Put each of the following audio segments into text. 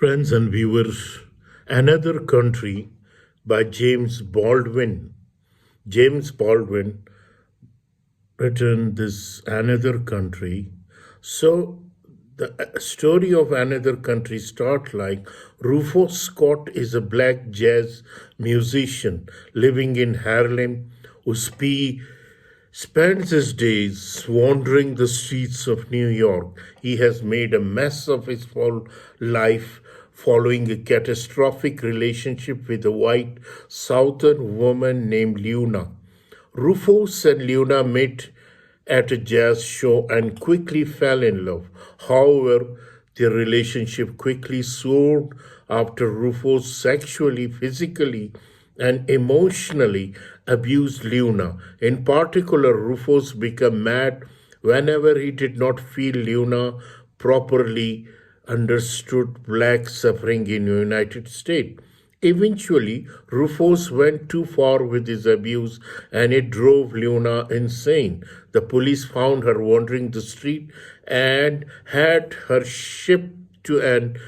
Friends and viewers, Another Country by James Baldwin. James Baldwin written this Another Country. So the story of Another Country start like Rufus Scott is a black jazz musician living in Harlem who spends his days wandering the streets of New York. He has made a mess of his whole life following a catastrophic relationship with a white southern woman named Luna. Rufus and Luna met at a jazz show and quickly fell in love. However, their relationship quickly soured after Rufus sexually, physically, and emotionally abused Luna. In particular, Rufus became mad whenever he did not feel Luna properly understood black suffering in the United States. Eventually, Rufus went too far with his abuse and it drove Luna insane. The police found her wandering the street and had her shipped to an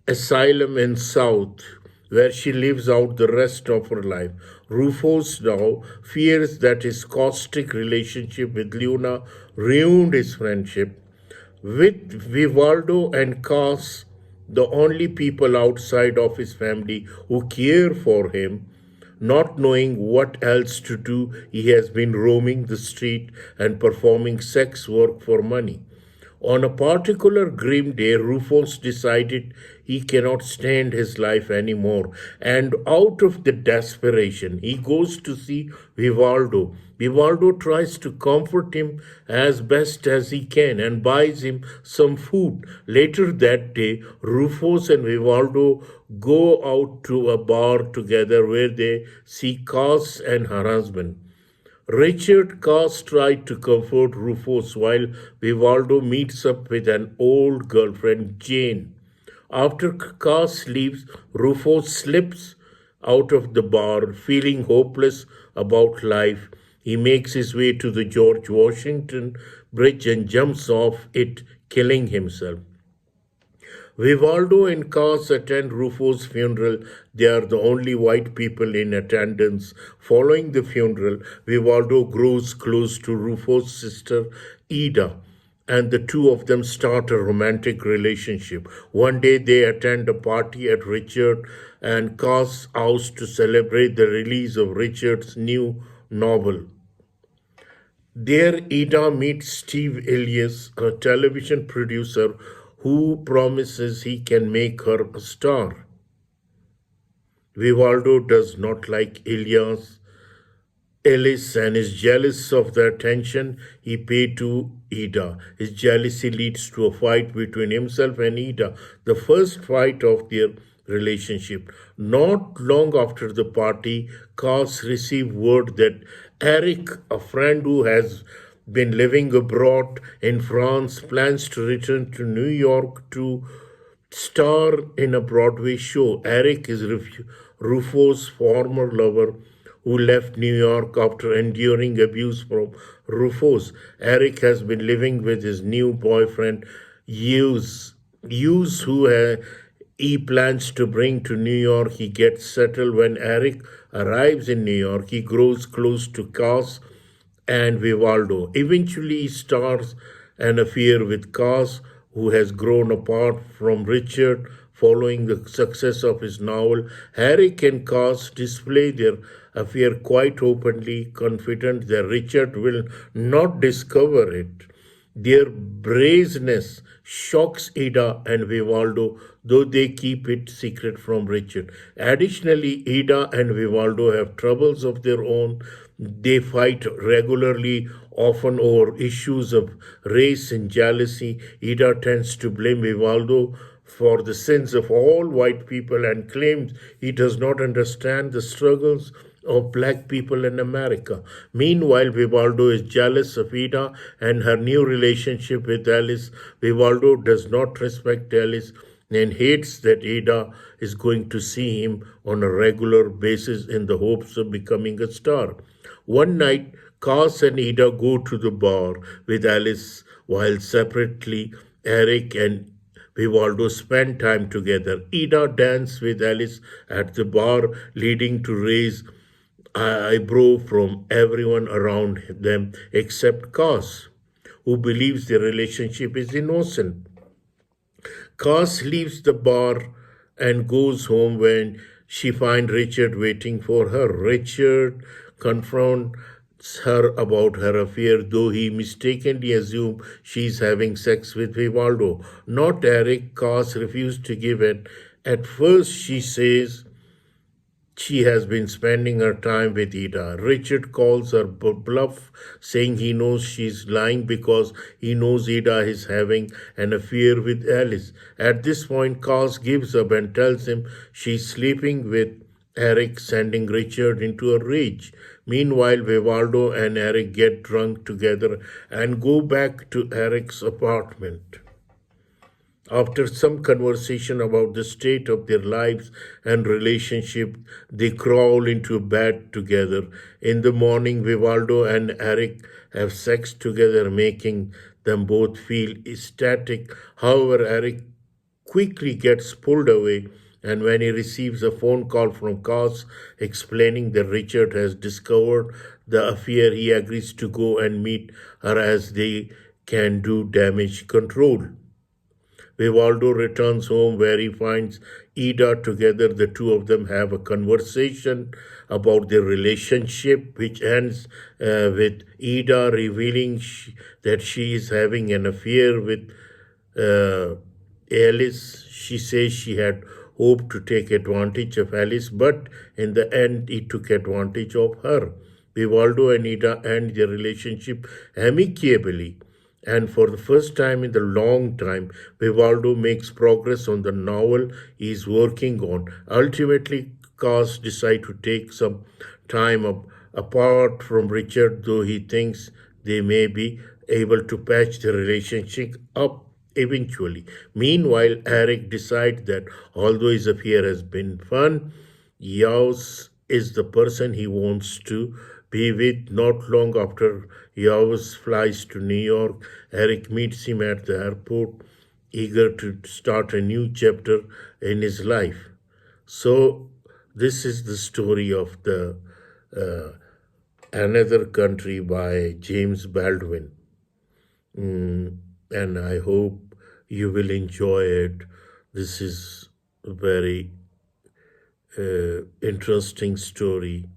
asylum in South, where she lives out the rest of her life. Rufus now fears that his caustic relationship with Luna ruined his friendship with Vivaldo and Cass, the only people outside of his family who care for him. Not knowing what else to do, he has been roaming the street and performing sex work for money. On a particular grim day, Rufus decided he cannot stand his life anymore, and out of the desperation, he goes to see Vivaldo. Vivaldo tries to comfort him as best as he can and buys him some food. Later that day, Rufus and Vivaldo go out to a bar together where they see Cass and her husband. Richard Cass tried to comfort Rufus while Vivaldo meets up with an old girlfriend, Jane. After Cass leaves, Rufus slips out of the bar, feeling hopeless about life. He makes his way to the George Washington Bridge and jumps off it, killing himself. Vivaldo and Cass attend Rufus' funeral. They are the only white people in attendance. Following the funeral, Vivaldo grows close to Rufus' sister, Ida, and the two of them start a romantic relationship. One day they attend a party at Richard and Cass' house to celebrate the release of Richard's new novel. There, Ida meets Steve Elias, a television producer who promises he can make her a star. Vivaldo does not like Ellis and is jealous of the attention he paid to Ida. His jealousy leads to a fight between himself and Ida, the first fight of their relationship. Not long after the party, Cass received word that Eric, a friend who has been living abroad in France, plans to return to New York to star in a Broadway show. Eric is Rufus' former lover who left New York after enduring abuse from Rufus. Eric has been living with his new boyfriend, Hughes, who he plans to bring to New York. He gets settled when Eric arrives in New York. He grows close to Cass and Vivaldo. Eventually, he starts an affair with Cass, who has grown apart from Richard following the success of his novel. Eric and Cass display their affair quite openly, confident that Richard will not discover it. Their brazenness shocks Ida and Vivaldo, though they keep it secret from Richard. Additionally, Ida and Vivaldo have troubles of their own. They fight regularly, often over issues of race and jealousy. Ida tends to blame Vivaldo for the sins of all white people and claims he does not understand the struggles of black people in America. Meanwhile, Vivaldo is jealous of Ida and her new relationship with Alice. Vivaldo does not respect Alice and hates that Ida is going to see him on a regular basis in the hopes of becoming a star. One night, Cass and Ida go to the bar with Alice, while separately Eric and Vivaldo spent time together. Ida danced with Alice at the bar, leading to raise eyebrow from everyone around them except Cos, who believes their relationship is innocent. Cass leaves the bar and goes home when she finds Richard waiting for her. Richard confronts her about her affair, though he mistakenly assumes she's having sex with Vivaldo. Not Eric. Cass refused to give it. At first, she says she has been spending her time with Ida. Richard calls her bluff, saying he knows she's lying because he knows Ida is having an affair with Alice. At this point, Cass gives up and tells him she's sleeping with Eric, sending Richard into a rage. Meanwhile, Vivaldo and Eric get drunk together and go back to Eric's apartment. After some conversation about the state of their lives and relationship, they crawl into bed together. In the morning, Vivaldo and Eric have sex together, making them both feel ecstatic. However, Eric quickly gets pulled away, and when he receives a phone call from Cass explaining that Richard has discovered the affair, he agrees to go and meet her as they can do damage control. Vivaldo returns home where he finds Ida. Together, the two of them have a conversation about their relationship, which ends with Ida revealing that she is having an affair with uh, Alice. She says she had hoped to take advantage of Alice, but in the end, he took advantage of her. Vivaldo and Ida end their relationship amicably. And for the first time in a long time, Vivaldo makes progress on the novel he is working on. Ultimately, Cass decides to take some time apart from Richard, though he thinks they may be able to patch the relationship up eventually. Meanwhile, Eric decides that although his affair has been fun, Yaos is the person he wants to be with. Not long after Yaos flies to New York, Eric meets him at the airport, eager to start a new chapter in his life. So, this is the story of the uh, Another Country by James Baldwin. And I hope you will enjoy it. This is a very interesting story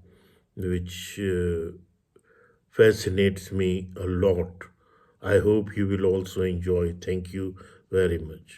which fascinates me a lot. I hope you will also enjoy. Thank you very much.